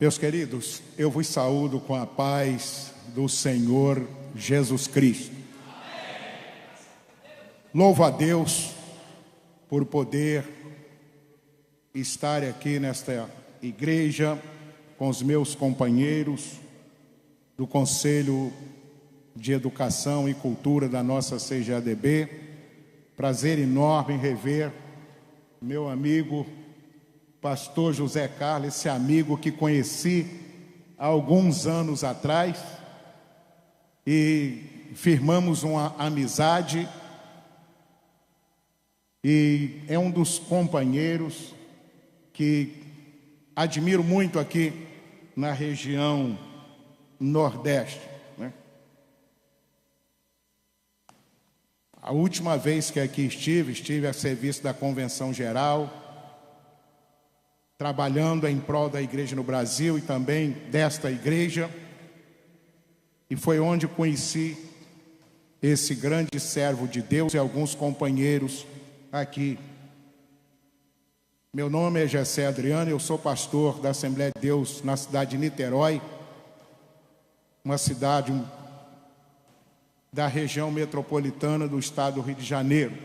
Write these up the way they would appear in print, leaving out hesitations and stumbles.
Meus queridos, eu vos saúdo com a paz do Senhor Jesus Cristo. Louvo a Deus por poder estar aqui nesta igreja com os meus companheiros do Conselho de Educação e Cultura da nossa CGADB. Prazer enorme em rever meu amigo pastor José Carlos, esse amigo que conheci há alguns anos atrás e firmamos uma amizade, e é um dos companheiros que admiro muito aqui na região Nordeste, né? A última vez que aqui estive a serviço da Convenção Geral, trabalhando em prol da igreja no Brasil e também desta igreja, e foi onde conheci esse grande servo de Deus e alguns companheiros aqui. Meu nome é Gessé Adriano, eu sou pastor da Assembleia de Deus na cidade de Niterói, uma cidade da região metropolitana do estado do Rio de Janeiro.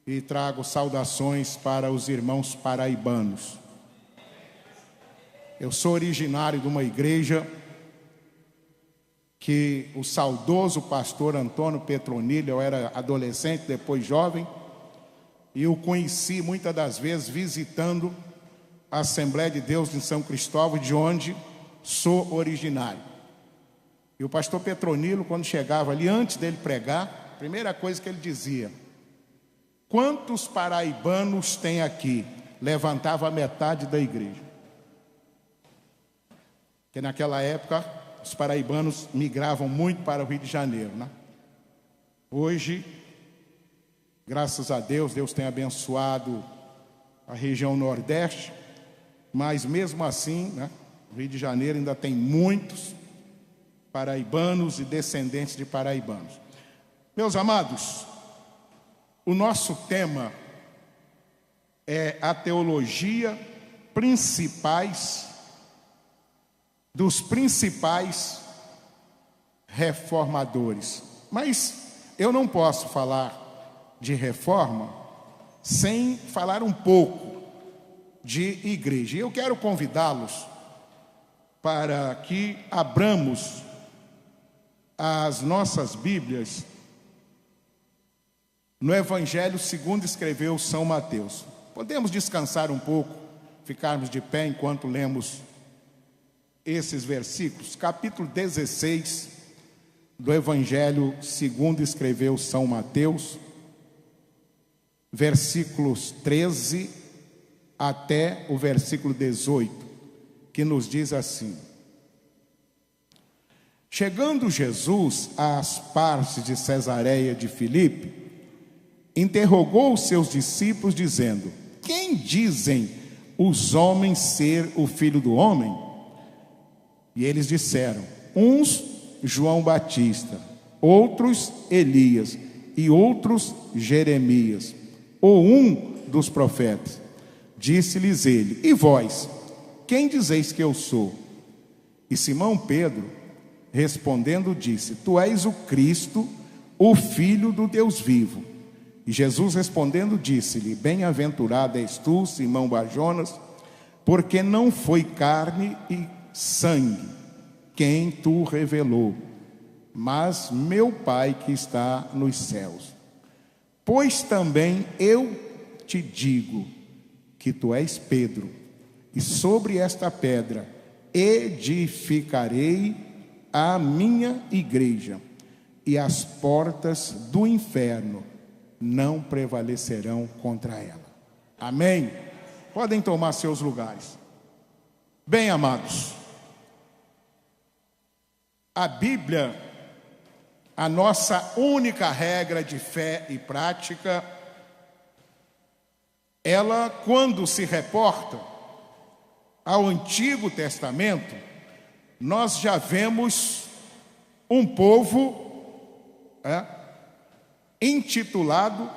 E trago saudações para os irmãos paraibanos. Eu sou originário de uma igreja que o saudoso pastor Antônio Petronilho, eu era adolescente, depois jovem, e o conheci muitas das vezes visitando a Assembleia de Deus de São Cristóvão, de onde sou originário. E o pastor Petronilho, quando chegava ali, antes dele pregar, a primeira coisa que ele dizia: quantos paraibanos tem aqui? Levantava a metade da igreja. Porque naquela época os paraibanos migravam muito para o Rio de Janeiro, né? Hoje, graças a Deus, Deus tem abençoado a região Nordeste, mas mesmo assim, né, o Rio de Janeiro ainda tem muitos paraibanos e descendentes de paraibanos. Meus amados, o nosso tema é a teologia dos principais reformadores. Mas eu não posso falar de reforma sem falar um pouco de igreja. E eu quero convidá-los para que abramos as nossas Bíblias no Evangelho segundo escreveu São Mateus. Podemos descansar um pouco, ficarmos de pé enquanto lemos esses versículos. Capítulo 16 do Evangelho segundo escreveu São Mateus, versículos 13 até o versículo 18, que nos diz assim: chegando Jesus às partes de Cesareia de Filipe, interrogou os seus discípulos, dizendo: quem dizem os homens ser o Filho do Homem? E eles disseram: uns João Batista, outros Elias, e outros Jeremias, ou um dos profetas. Disse-lhes ele: e vós, quem dizeis que eu sou? E Simão Pedro, respondendo, disse: tu és o Cristo, o Filho do Deus vivo. E Jesus respondendo disse-lhe: bem-aventurado és tu, Simão Barjonas, porque não foi carne e sangue quem tu revelou, mas meu Pai que está nos céus. Pois também eu te digo que tu és Pedro, e sobre esta pedra edificarei a minha igreja, e as portas do inferno não prevalecerão contra ela. Amém? Podem tomar seus lugares. Bem, amados, a Bíblia, a nossa única regra de fé e prática, ela, quando se reporta ao Antigo Testamento, nós já vemos um povo intitulado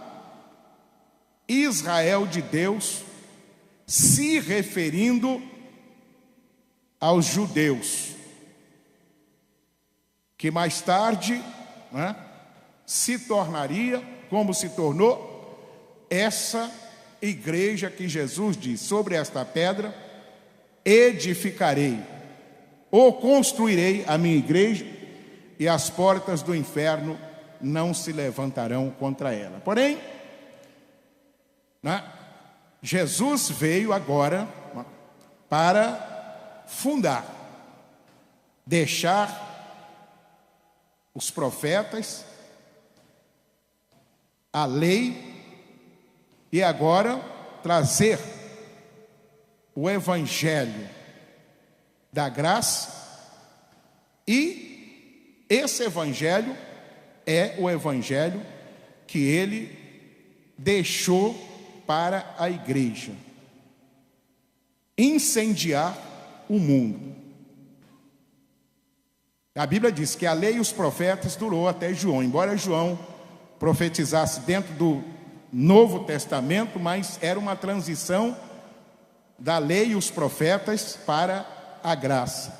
Israel de Deus, se referindo aos judeus, que mais tarde, né, se tornaria, como se tornou, essa igreja que Jesus diz: sobre esta pedra edificarei, ou construirei a minha igreja, e as portas do inferno não se levantarão contra ela. Porém, né, Jesus veio agora para fundar, deixar os profetas, a lei, e agora trazer o evangelho da graça. E esse evangelho é o evangelho que ele deixou para a igreja: incendiar o mundo. A Bíblia diz que a lei e os profetas durou até João, embora João profetizasse dentro do Novo Testamento, mas era uma transição da lei e os profetas para a graça.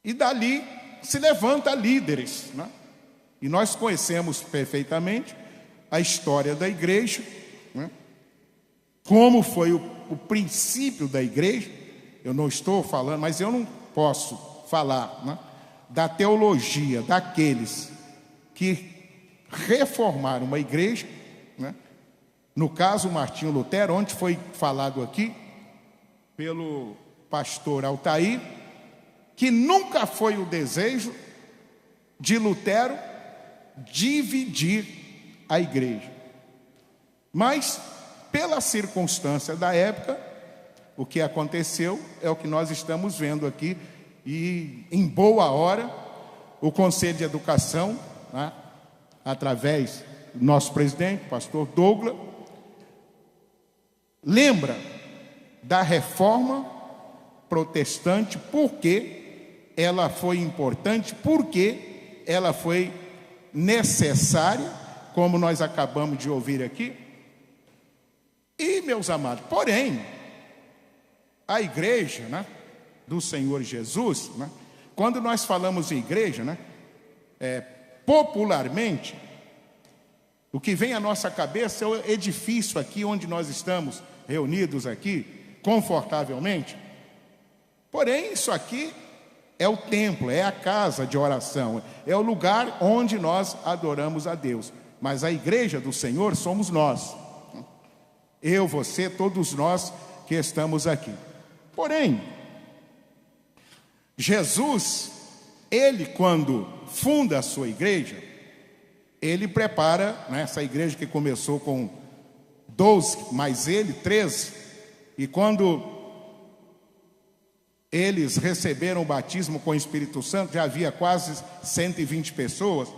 E dali se levanta líderes, né? E nós conhecemos perfeitamente a história da igreja, né? Como foi o princípio da igreja. Eu não estou falando, mas eu não posso falar, né, da teologia daqueles que reformaram uma igreja, né? No caso Martinho Lutero, onde foi falado aqui pelo pastor Altair, que nunca foi o desejo de Lutero dividir a igreja, mas pela circunstância da época, o que aconteceu é o que nós estamos vendo aqui. E em boa hora o Conselho de Educação, né, através do nosso presidente, pastor Douglas, lembra da reforma protestante, porque ela foi importante, porque ela foi necessária, como nós acabamos de ouvir aqui. E, meus amados, porém, a igreja, né, do Senhor Jesus, né, quando nós falamos em igreja, né, popularmente, o que vem à nossa cabeça é o edifício aqui onde nós estamos reunidos aqui, confortavelmente. Porém, isso aqui é o templo, é a casa de oração, é o lugar onde nós adoramos a Deus. Mas a igreja do Senhor somos nós. Eu, você, todos nós que estamos aqui. Porém, Jesus, ele quando funda a sua igreja, ele prepara, né, essa igreja que começou com 12, mais ele, 13, e quando eles receberam o batismo com o Espírito Santo, já havia quase 120 pessoas,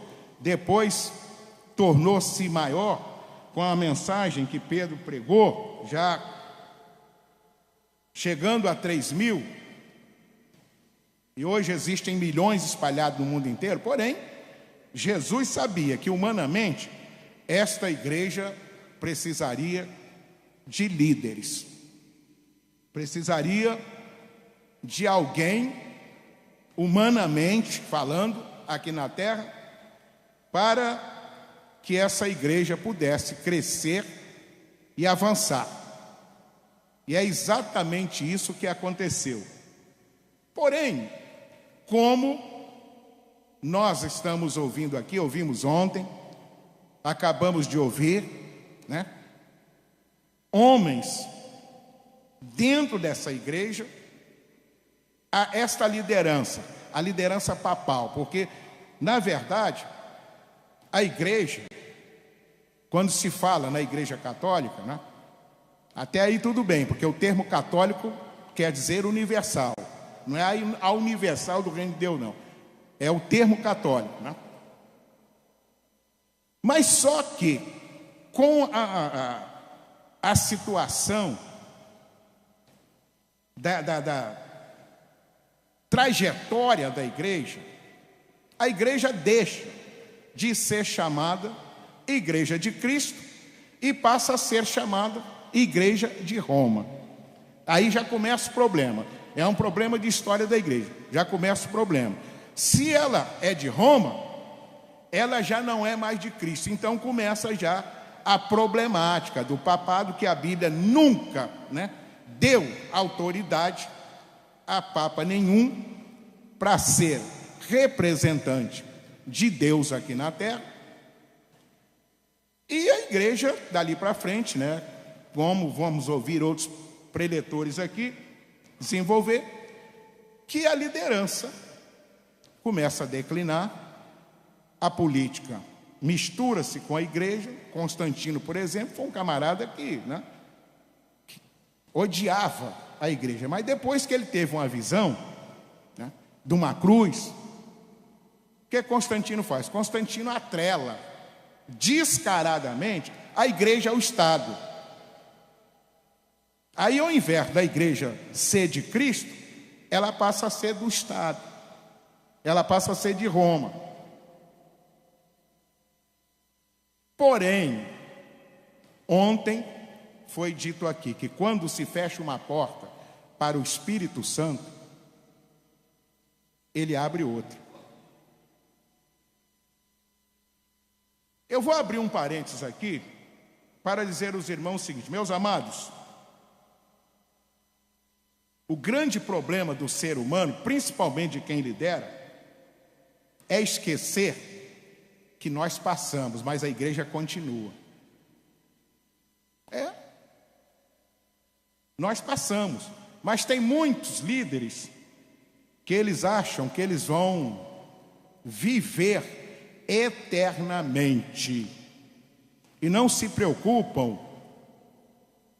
depois tornou-se maior com a mensagem que Pedro pregou, já chegando a 3.000, e hoje existem milhões espalhados no mundo inteiro. Porém, Jesus sabia que humanamente esta igreja precisaria de líderes, precisaria de alguém, humanamente falando, aqui na terra, para que essa igreja pudesse crescer e avançar. E é exatamente isso que aconteceu. Porém, como nós estamos ouvindo aqui, ouvimos ontem, acabamos de ouvir, né, homens dentro dessa igreja, a esta liderança, a liderança papal, porque, na verdade, a igreja, quando se fala na igreja católica, né, até aí tudo bem, porque o termo católico quer dizer universal, não é a universal do reino de Deus, não, é o termo católico, né? Mas só que, com a situação da trajetória da igreja, a igreja deixa de ser chamada Igreja de Cristo e passa a ser chamada Igreja de Roma. Aí já começa o problema. É um problema de história da igreja. Já começa o problema. Se ela é de Roma, ela já não é mais de Cristo. Então começa já a problemática do papado, que a Bíblia nunca, deu autoridade a papa nenhum para ser representante de Deus aqui na terra. E a igreja, dali para frente, como vamos ouvir outros preletores aqui desenvolver, que a liderança começa a declinar, a política mistura-se com a igreja. Constantino, por exemplo, foi um camarada que odiava a igreja, mas depois que ele teve uma visão de uma cruz, o que Constantino faz? Constantino atrela descaradamente a igreja ao Estado. Aí, ao invés da igreja ser de Cristo, ela passa a ser do Estado, ela passa a ser de Roma. Porém, ontem foi dito aqui que quando se fecha uma porta para o Espírito Santo, ele abre outra. Eu vou abrir um parênteses aqui para dizer aos irmãos o seguinte: meus amados, o grande problema do ser humano, principalmente de quem lidera, é esquecer que nós passamos, mas a igreja continua. Nós passamos, mas tem muitos líderes que eles acham que eles vão viver eternamente e não se preocupam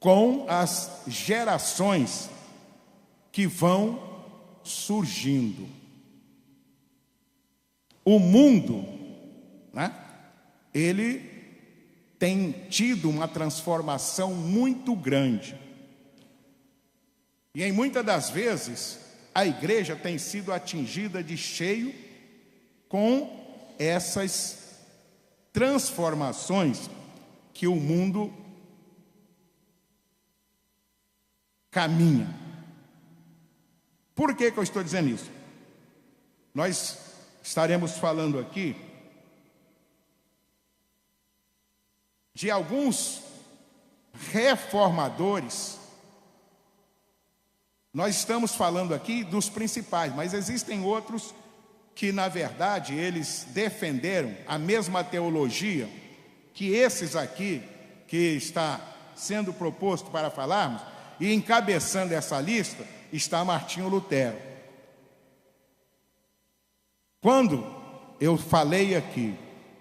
com as gerações que vão surgindo. O mundo, ele tem tido uma transformação muito grande. E em muitas das vezes, a igreja tem sido atingida de cheio com essas transformações que o mundo caminha. Por que eu estou dizendo isso? Nós estaremos falando aqui de alguns reformadores. Nós estamos falando aqui dos principais, mas existem outros que, na verdade, eles defenderam a mesma teologia que esses aqui, que está sendo proposto para falarmos, e encabeçando essa lista está Martinho Lutero. Quando eu falei aqui,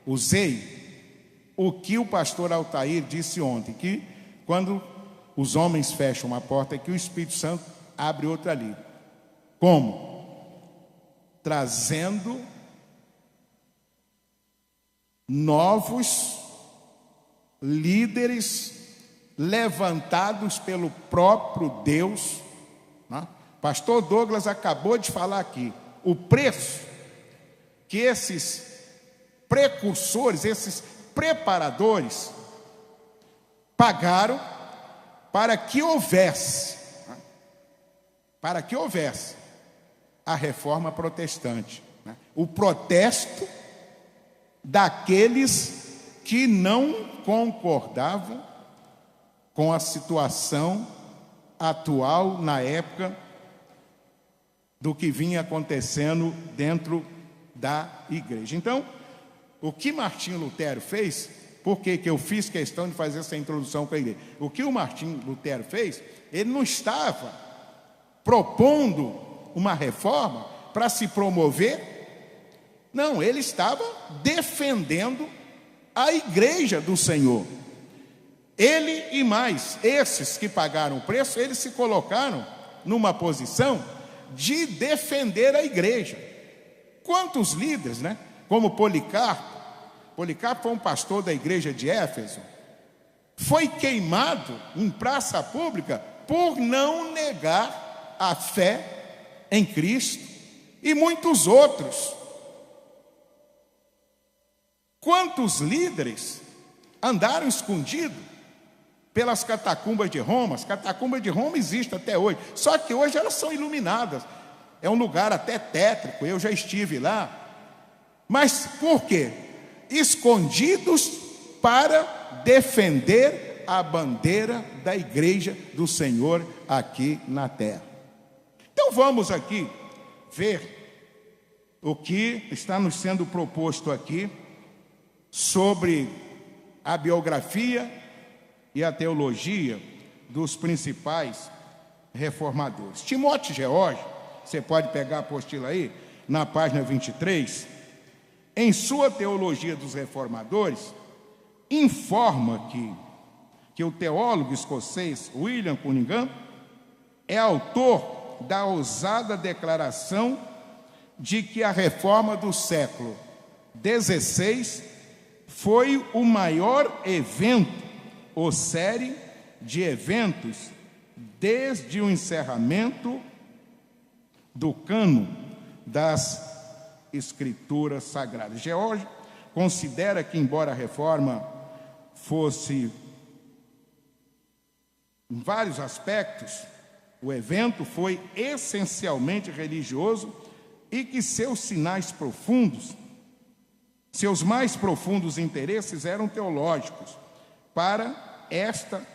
usei o que o pastor Altair disse ontem, que quando os homens fecham uma porta, que o Espírito Santo abre outra ali. Como? Trazendo novos líderes levantados pelo próprio Deus. Pastor Douglas acabou de falar aqui o preço que esses precursores, esses preparadores pagaram para que houvesse a reforma protestante, o protesto daqueles que não concordavam com a situação atual na época do que vinha acontecendo dentro da igreja. Então, o que Martinho Lutero fez, por que eu fiz questão de fazer essa introdução com a igreja? O que o Martinho Lutero fez, ele não estava propondo uma reforma para se promover, não, ele estava defendendo a igreja do Senhor. Ele e mais, esses que pagaram o preço, eles se colocaram numa posição de defender a igreja. Quantos líderes, como Policarpo foi um pastor da igreja de Éfeso, foi queimado em praça pública por não negar a fé em Cristo, e muitos outros. Quantos líderes andaram escondidos pelas catacumbas de Roma. As catacumbas de Roma existem até hoje, só que hoje elas são iluminadas. É um lugar até tétrico, eu já estive lá. Mas por quê? Escondidos para defender a bandeira da igreja do Senhor aqui na terra. Então vamos aqui ver o que está nos sendo proposto aqui sobre a biografia e a teologia dos principais reformadores. Timóteo George, você pode pegar a apostila aí, na página 23, em sua teologia dos reformadores, informa que o teólogo escocês William Cunningham é autor da ousada declaração de que a reforma do século XVI foi o maior evento ou série de eventos desde o encerramento do cânon das Escrituras Sagradas. George considera que, embora a reforma fosse, em vários aspectos, o evento foi essencialmente religioso e que seus sinais profundos, seus mais profundos interesses eram teológicos. Para esta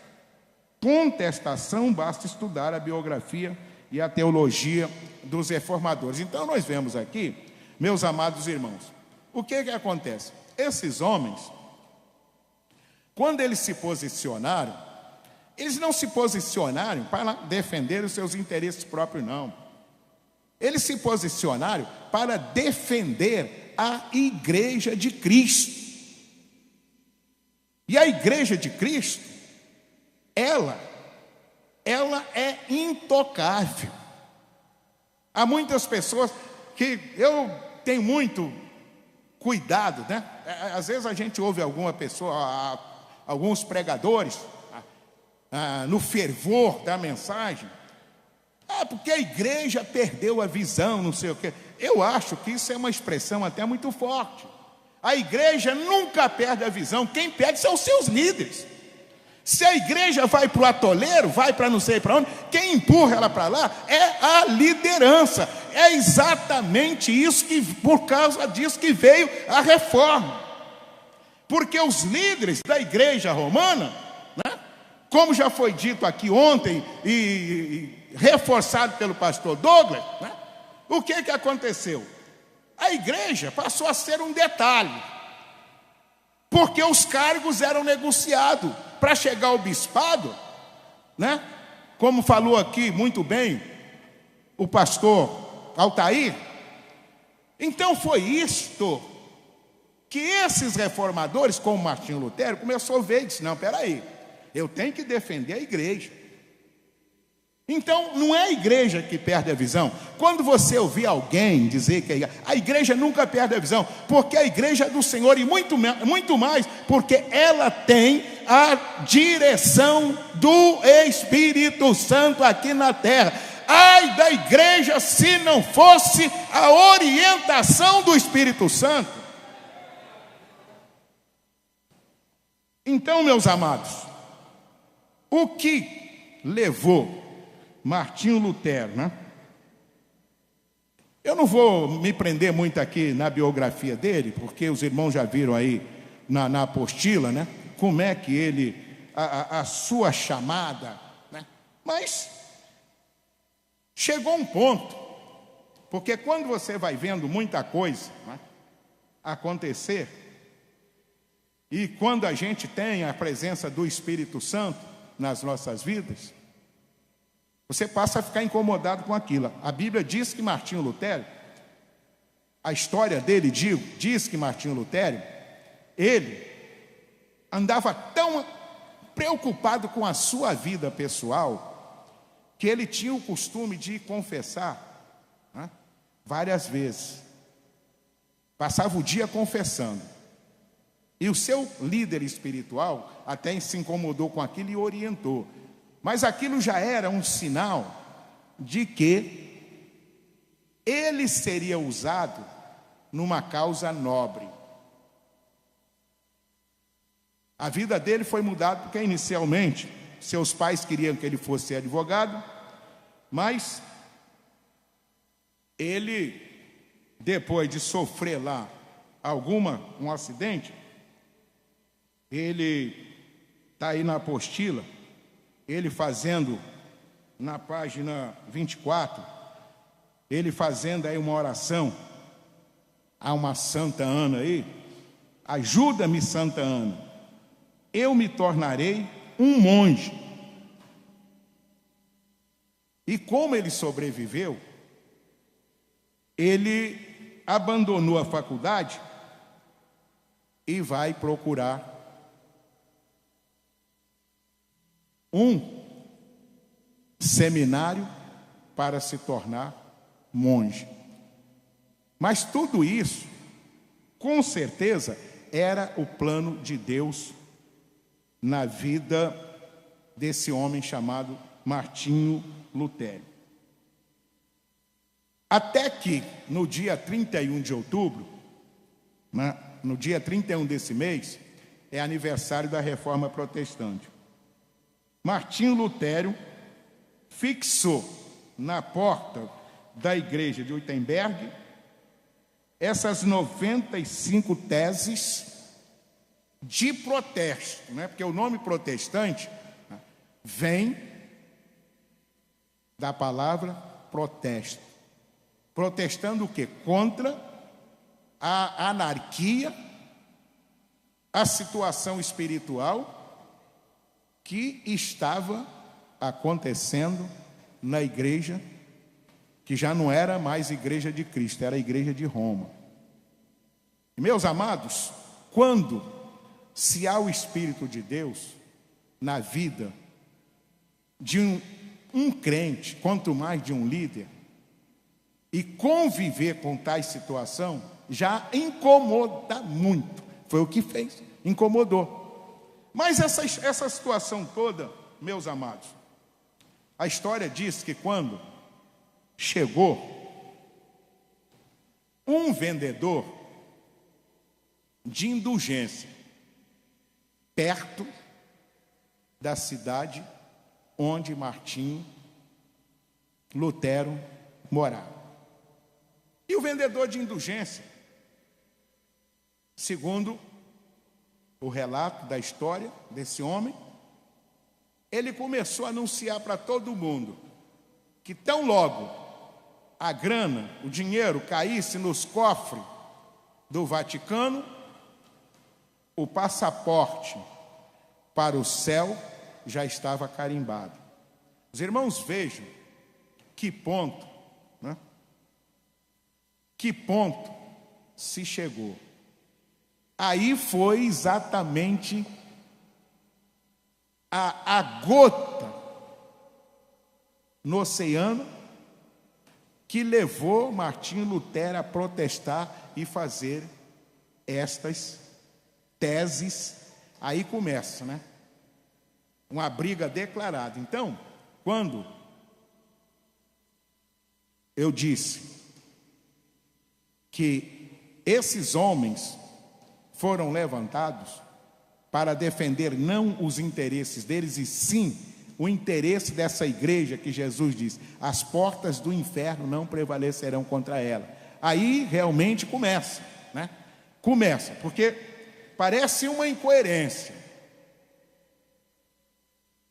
contestação, basta estudar a biografia e a teologia dos reformadores. Então, nós vemos aqui, meus amados irmãos, o que acontece? Esses homens, quando eles se posicionaram, eles não se posicionaram para defender os seus interesses próprios, não. Eles se posicionaram para defender a igreja de Cristo. E a igreja de Cristo, ela é intocável. Há muitas pessoas que eu tenho muito cuidado, né? Às vezes a gente ouve alguma pessoa, alguns pregadores, no fervor da mensagem, porque a igreja perdeu a visão, não sei o quê. Eu acho que isso é uma expressão até muito forte. A igreja nunca perde a visão, quem perde são os seus líderes. Se a igreja vai para o atoleiro, vai para não sei para onde, quem empurra ela para lá é a liderança. É exatamente isso que, por causa disso que veio a reforma. Porque os líderes da igreja romana, né, como já foi dito aqui ontem e reforçado pelo pastor Douglas, né, o que aconteceu? A igreja passou a ser um detalhe, porque os cargos eram negociados. Para chegar ao bispado, né, como falou aqui muito bem o pastor Altair, então foi isto que esses reformadores, como Martinho Lutero, começou a ver e disse: não, peraí, eu tenho que defender a igreja. Então, não é a igreja que perde a visão. Quando você ouvir alguém dizer que a igreja nunca perde a visão, porque a igreja é do Senhor, e muito mais, porque ela tem a direção do Espírito Santo aqui na terra. Ai da igreja se não fosse a orientação do Espírito Santo. Então, meus amados, o que levou Martinho Lutero, né? Eu não vou me prender muito aqui na biografia dele, porque os irmãos já viram aí na apostila, né? Como é que ele, a sua chamada, né? Mas chegou um ponto, porque quando você vai vendo muita coisa, né, acontecer, e quando a gente tem a presença do Espírito Santo nas nossas vidas, você passa a ficar incomodado com aquilo. A Bíblia diz que Martinho Lutero, a história dele diz que Martinho Lutero, ele andava tão preocupado com a sua vida pessoal, que ele tinha o costume de confessar, né, várias vezes. Passava o dia confessando. E o seu líder espiritual até se incomodou com aquilo e orientou. Mas aquilo já era um sinal de que ele seria usado numa causa nobre. A vida dele foi mudada porque inicialmente seus pais queriam que ele fosse advogado, mas ele, depois de sofrer lá um acidente, ele está aí na apostila, ele fazendo na página 24, ele fazendo aí uma oração a uma Santa Ana aí: ajuda-me, Santa Ana, eu me tornarei um monge. E como ele sobreviveu, ele abandonou a faculdade e vai procurar um seminário para se tornar monge. Mas tudo isso, com certeza, era o plano de Deus na vida desse homem chamado Martinho Lutero. Até que no dia 31 de outubro, no dia 31 desse mês, é aniversário da Reforma Protestante. Martinho Lutero fixou na porta da igreja de Wittenberg essas 95 teses de protesto, né? Porque o nome protestante vem da palavra protesto. Protestando o quê? Contra a anarquia, a situação espiritual que estava acontecendo na igreja, que já não era mais igreja de Cristo, era a igreja de Roma. E, meus amados, quando se há o Espírito de Deus na vida de um crente, quanto mais de um líder, e conviver com tais situação, já incomoda muito. Foi o que fez, incomodou. Mas essa situação toda, meus amados, a história diz que quando chegou um vendedor de indulgência perto da cidade onde Martinho Lutero morava. E o vendedor de indulgência, segundo o relato da história desse homem, ele começou a anunciar para todo mundo que tão logo a grana, o dinheiro caísse nos cofres do Vaticano, o passaporte para o céu já estava carimbado. Os irmãos vejam que ponto, né? Que ponto se chegou. Aí foi exatamente a gota no oceano que levou Martinho Lutero a protestar e fazer estas teses. Aí começa, né? Uma briga declarada. Então, quando eu disse que esses homens foram levantados para defender não os interesses deles, e sim o interesse dessa igreja que Jesus diz: as portas do inferno não prevalecerão contra ela. Aí realmente começa, né? Começa, porque parece uma incoerência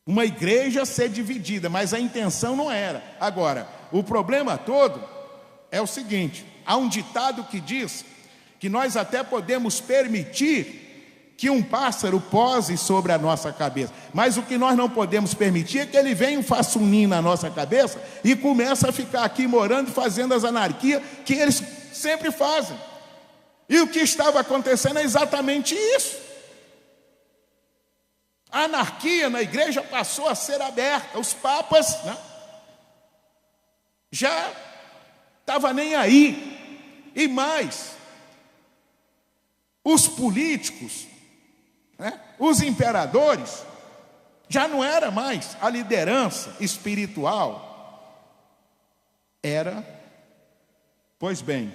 uma igreja ser dividida, mas a intenção não era. Agora, o problema todo é o seguinte: há um ditado que diz que nós até podemos permitir que um pássaro pose sobre a nossa cabeça, mas o que nós não podemos permitir é que ele venha e faça um ninho na nossa cabeça e comece a ficar aqui morando e fazendo as anarquias que eles sempre fazem. E o que estava acontecendo é exatamente isso. A anarquia na igreja passou a ser aberta. Os papas, né, já estavam nem aí. E mais, os políticos, né, os imperadores, já não era mais a liderança espiritual. Era, pois bem,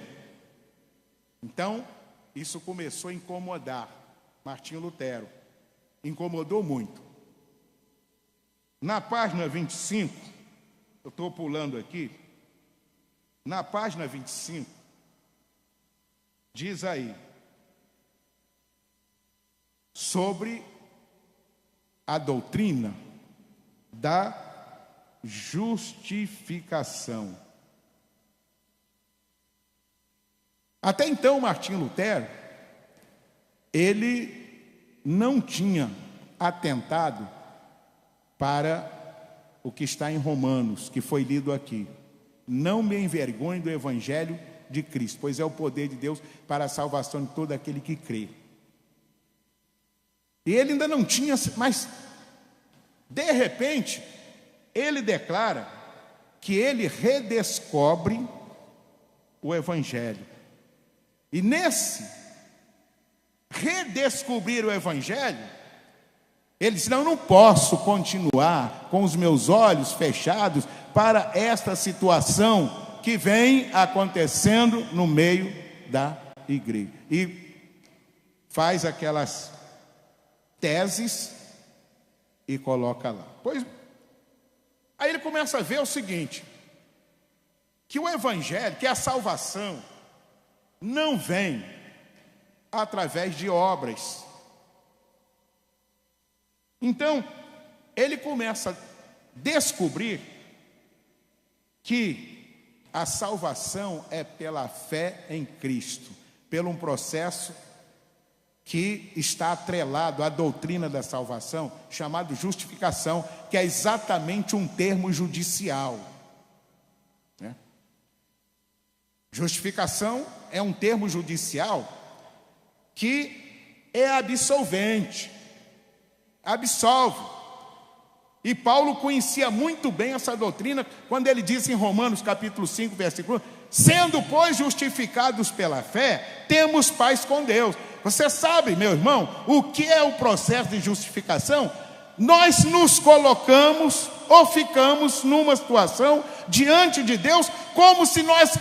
então isso começou a incomodar Martinho Lutero. incomodou muito. Na página 25, eu estou pulando aqui, na página 25, diz aí, sobre a doutrina da justificação. Até então, Martinho Lutero, ele não tinha atentado para o que está em Romanos, que foi lido aqui. Não me envergonhe do Evangelho de Cristo, pois é o poder de Deus para a salvação de todo aquele que crê. E ele ainda não tinha, mas de repente, ele declara que ele redescobre o Evangelho. E nesse redescobrir o Evangelho, ele diz: não posso continuar com os meus olhos fechados para esta situação que vem acontecendo no meio da igreja. E faz aquelas teses e coloca lá. Pois aí ele começa a ver o seguinte, que o Evangelho, que a salvação, não vem através de obras. Então, ele começa a descobrir que a salvação é pela fé em Cristo, pelo um processo que está atrelado à doutrina da salvação, chamado justificação, que é exatamente um termo judicial. Justificação é um termo judicial que é absolvente, absolve. E Paulo conhecia muito bem essa doutrina quando ele diz em Romanos capítulo 5, versículo 1, sendo, pois, justificados pela fé, temos paz com Deus. Você sabe, meu irmão, o que é o processo de justificação? Nós nos colocamos ou ficamos numa situação diante de Deus como se nós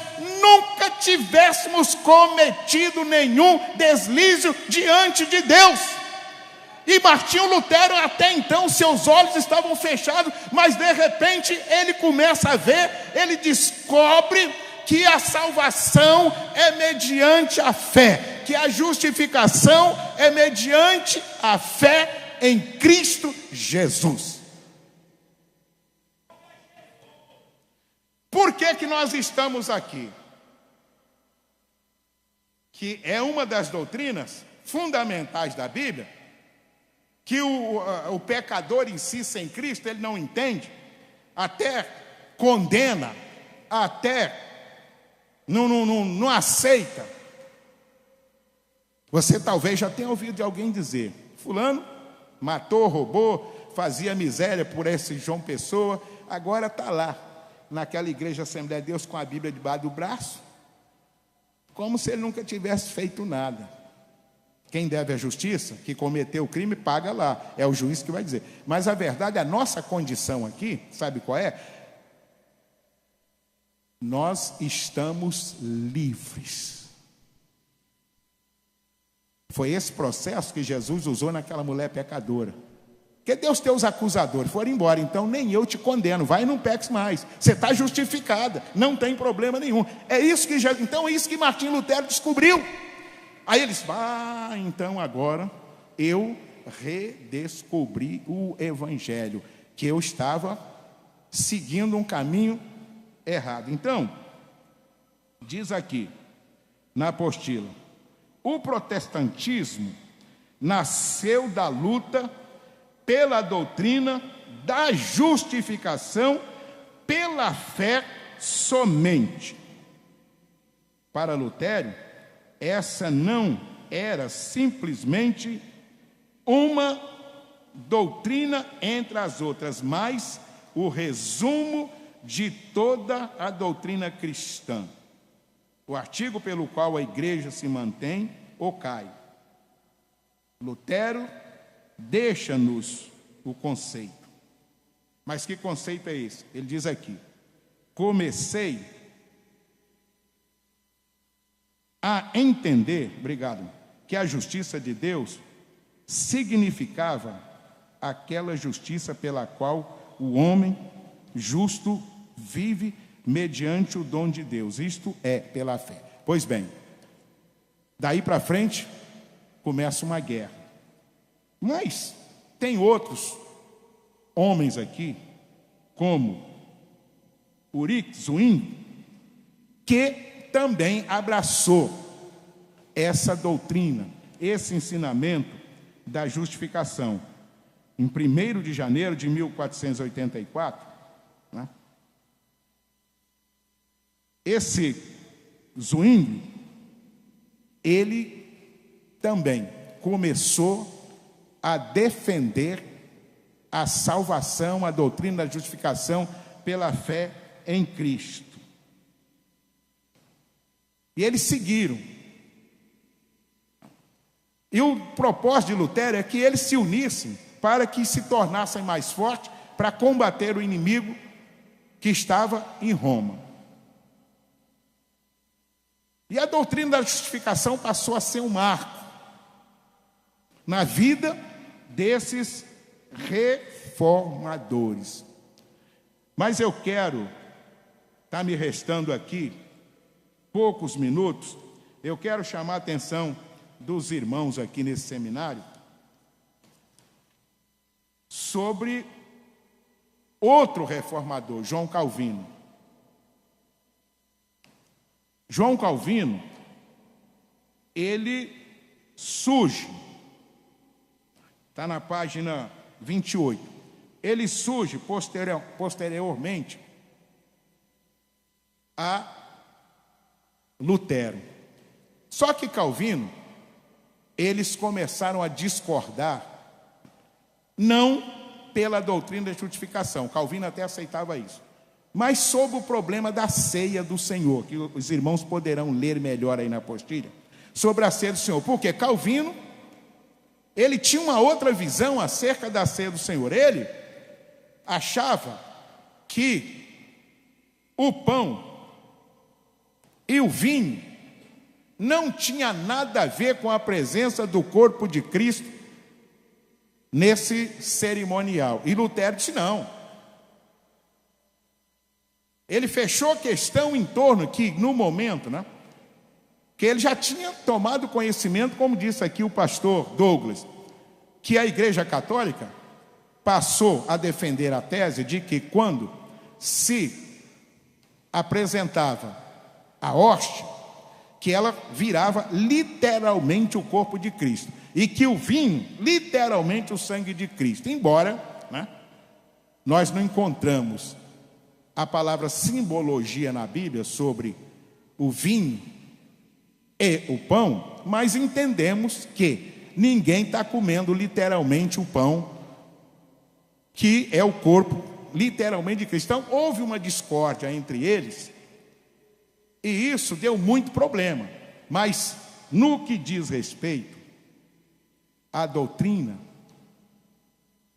nunca tivéssemos cometido nenhum deslize diante de Deus. E Martinho Lutero, até então, seus olhos estavam fechados, mas de repente ele começa a ver, ele descobre que a salvação é mediante a fé, que a justificação é mediante a fé em Cristo Jesus. Por que nós estamos aqui? Que é uma das doutrinas fundamentais da Bíblia, que o pecador em si, sem Cristo, ele não entende, até condena, até não aceita. Você talvez já tenha ouvido de alguém dizer: fulano matou, roubou, fazia miséria por esse João Pessoa, agora está lá, naquela igreja Assembleia de Deus, com a Bíblia debaixo do braço, como se ele nunca tivesse feito nada. Quem deve a justiça, que cometeu o crime, paga lá, é o juiz que vai dizer. Mas a verdade, a nossa condição aqui, sabe qual é? Nós estamos livres. Foi esse processo que Jesus usou naquela mulher pecadora. Porque Deus tem os acusadores, foram embora, então nem eu te condeno, vai e não peques mais. Você está justificada, não tem problema nenhum. Então é isso que Martinho Lutero descobriu. Aí eles, então agora eu redescobri o Evangelho, que eu estava seguindo um caminho errado. Então, diz aqui na apostila, o protestantismo nasceu da luta pela doutrina da justificação pela fé somente. Para Lutero, essa não era simplesmente uma doutrina entre as outras, mas o resumo de toda a doutrina cristã, o artigo pelo qual a igreja se mantém ou cai. Lutero deixa-nos o conceito. Mas que conceito é esse? Ele diz aqui: comecei a entender, que a justiça de Deus significava aquela justiça pela qual o homem justo vive mediante o dom de Deus, isto é, pela fé. Pois bem, daí para frente começa uma guerra. Mas tem outros homens aqui, como Uri Zwingli, que também abraçou essa doutrina, esse ensinamento da justificação. Em 1º de janeiro de 1484, né, esse Zwingli, ele também começou a defender a salvação, a doutrina da justificação pela fé em Cristo. E eles seguiram. E o propósito de Lutero é que eles se unissem para que se tornassem mais fortes para combater o inimigo que estava em Roma. E a doutrina da justificação passou a ser um marco na vida desses reformadores. Mas eu quero, está me restando aqui poucos minutos, eu quero chamar a atenção dos irmãos aqui nesse seminário sobre outro reformador, João Calvino. João Calvino, ele surge, está na página 28, ele surge posteriormente a Lutero. Só que Calvino, eles começaram a discordar, não pela doutrina da justificação, Calvino até aceitava isso, mas sobre o problema da ceia do Senhor, que os irmãos poderão ler melhor aí na apostila, sobre a ceia do Senhor, porque Calvino, ele tinha uma outra visão acerca da ceia do Senhor. Ele achava que o pão e o vinho não tinha nada a ver com a presença do corpo de Cristo nesse cerimonial. E Lutero disse não. Ele fechou a questão em torno que, no momento, né, que ele já tinha tomado conhecimento, como disse aqui o pastor Douglas, que a Igreja Católica passou a defender a tese de que quando se apresentava a hóstia, que ela virava literalmente o corpo de Cristo, e que o vinho, literalmente o sangue de Cristo. Embora, né, nós não encontramos a palavra simbologia na Bíblia sobre o vinho e o pão, mas entendemos que ninguém está comendo literalmente o pão, que é o corpo literalmente de Cristo. Então houve uma discórdia entre eles, e isso deu muito problema. Mas no que diz respeito à doutrina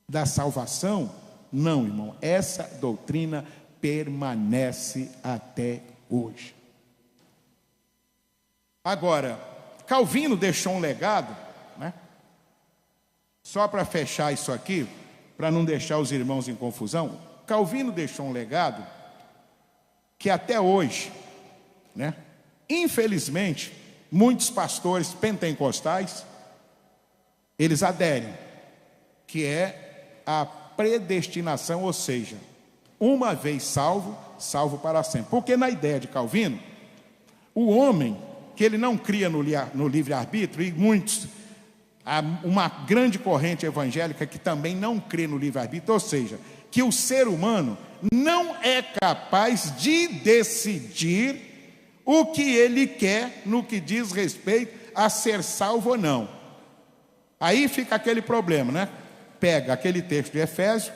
da salvação, não, irmão, essa doutrina permanece até hoje. Agora, Calvino deixou um legado, né? Só para fechar isso aqui, para não deixar os irmãos em confusão, Calvino deixou um legado que até hoje, né, infelizmente, muitos pastores pentecostais, eles aderem, que é a predestinação, ou seja, uma vez salvo, salvo para sempre. Porque na ideia de Calvino, o homem, que ele não cria no livre-arbítrio, e muitos, há uma grande corrente evangélica que também não crê no livre-arbítrio, ou seja, que o ser humano não é capaz de decidir o que ele quer no que diz respeito a ser salvo ou não. Aí fica aquele problema, né? Pega aquele texto de Efésios,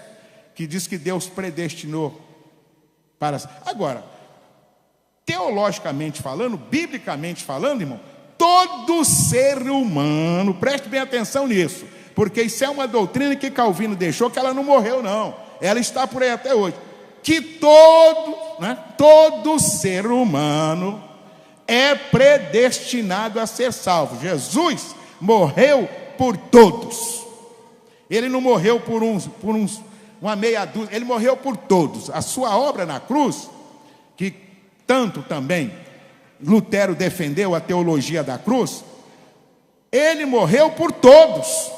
que diz que Deus predestinou para... Agora, teologicamente falando, biblicamente falando, irmão, todo ser humano, preste bem atenção nisso, porque isso é uma doutrina que Calvino deixou, que ela não morreu não, ela está por aí até hoje, que todo ser humano é predestinado a ser salvo. Jesus morreu por todos. Ele não morreu por uma meia dúzia, ele morreu por todos. A sua obra na cruz, que tanto também Lutero defendeu a teologia da cruz, ele morreu por todos.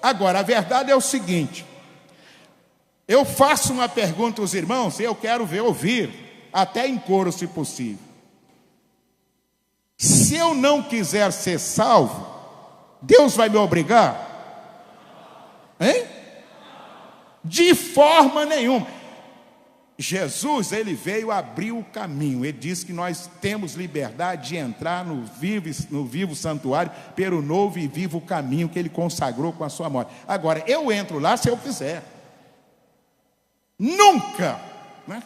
Agora, a verdade é o seguinte: eu faço uma pergunta aos irmãos e eu quero ouvir, até em coro, se possível. Se eu não quiser ser salvo, Deus vai me obrigar? Hein? De forma nenhuma. Jesus, ele veio abrir o caminho. Ele disse que nós temos liberdade de entrar no vivo santuário pelo novo e vivo caminho que ele consagrou com a sua morte. Agora, eu entro lá se eu quiser. Nunca, né?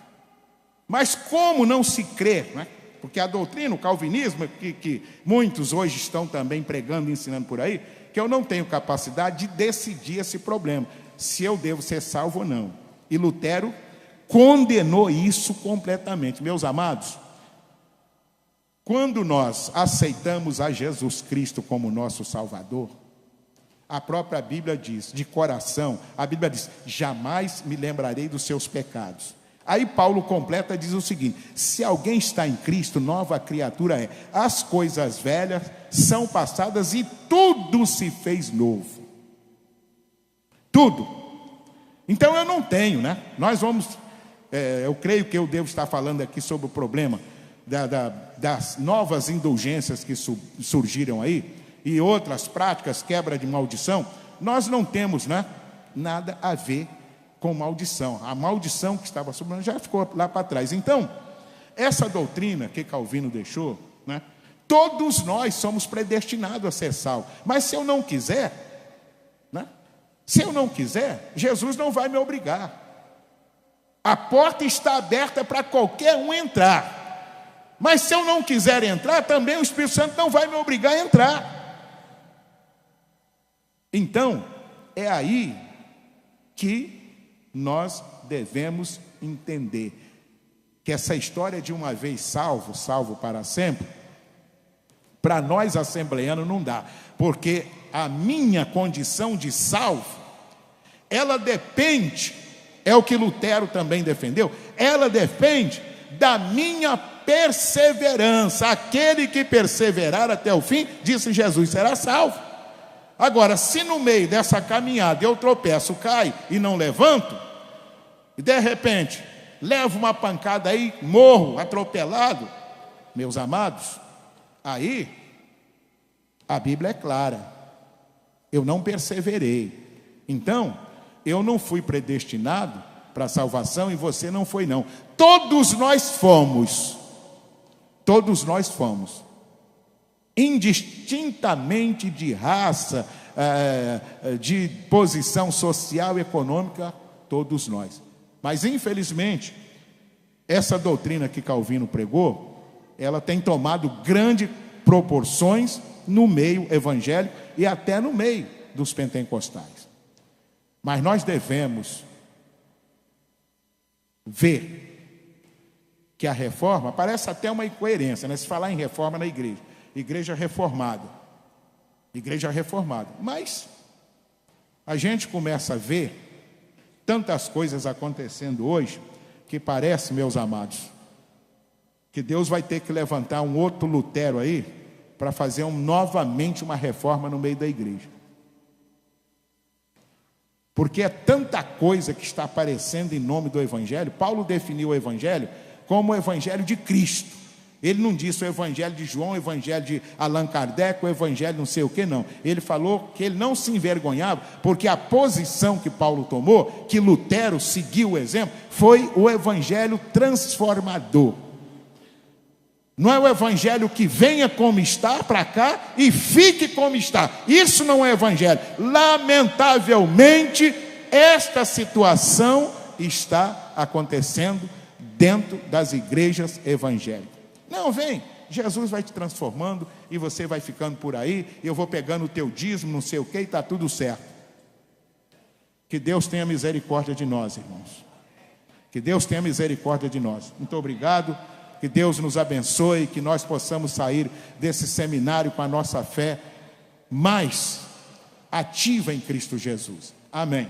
Mas como não se crê, né? Porque a doutrina, o calvinismo, que muitos hoje estão também pregando e ensinando por aí, que eu não tenho capacidade de decidir esse problema, se eu devo ser salvo ou não. E Lutero condenou isso completamente. Meus amados, quando nós aceitamos a Jesus Cristo como nosso Salvador, a própria Bíblia diz, de coração, a Bíblia diz: jamais me lembrarei dos seus pecados. Aí Paulo completa e diz o seguinte: se alguém está em Cristo, nova criatura é. As coisas velhas são passadas e tudo se fez novo. Tudo. Então eu não tenho, né? Nós vamos, eu creio que eu devo estar falando aqui sobre o problema das novas indulgências que surgiram aí, e outras práticas, quebra de maldição. Nós não temos, né, nada a ver com maldição. A maldição que estava sobre nós já ficou lá para trás. Então, essa doutrina que Calvino deixou, né, todos nós somos predestinados a ser salvos. Mas se eu não quiser, né, se eu não quiser, Jesus não vai me obrigar. A porta está aberta para qualquer um entrar. Mas se eu não quiser entrar, também o Espírito Santo não vai me obrigar a entrar. Então, é aí que nós devemos entender que essa história de uma vez salvo, salvo para sempre, para nós assembleanos não dá, porque a minha condição de salvo, ela depende, é o que Lutero também defendeu, ela depende da minha perseverança. Aquele que perseverar até o fim, disse Jesus, será salvo. Agora, se no meio dessa caminhada eu tropeço, caio e não levanto, e de repente levo uma pancada aí, morro atropelado, meus amados, aí a Bíblia é clara: eu não perseverei. Então, eu não fui predestinado para a salvação e você não foi, não. Todos nós fomos, indistintamente de raça, de posição social e econômica, todos nós. Mas infelizmente, essa doutrina que Calvino pregou, ela tem tomado grandes proporções no meio evangélico e até no meio dos pentecostais. Mas nós devemos ver que a reforma, parece até uma incoerência, né? Se falar em reforma na igreja reformada, mas a gente começa a ver tantas coisas acontecendo hoje, que parece, meus amados, que Deus vai ter que levantar um outro Lutero aí, para fazer novamente uma reforma no meio da igreja. Porque é tanta coisa que está aparecendo em nome do Evangelho. Paulo definiu o Evangelho como o Evangelho de Cristo. Ele não disse o Evangelho de João, o Evangelho de Allan Kardec, o Evangelho não sei o que, não. Ele falou que ele não se envergonhava, porque a posição que Paulo tomou, que Lutero seguiu o exemplo, foi o Evangelho transformador. Não é o Evangelho que venha como está para cá e fique como está. Isso não é Evangelho. Lamentavelmente, esta situação está acontecendo dentro das igrejas evangélicas. Não, vem, Jesus vai te transformando e você vai ficando por aí, eu vou pegando o teu dízimo, não sei o que, e está tudo certo. Que Deus tenha misericórdia de nós, irmãos. Que Deus tenha misericórdia de nós. Muito obrigado. Que Deus nos abençoe, que nós possamos sair desse seminário com a nossa fé mais ativa em Cristo Jesus. Amém.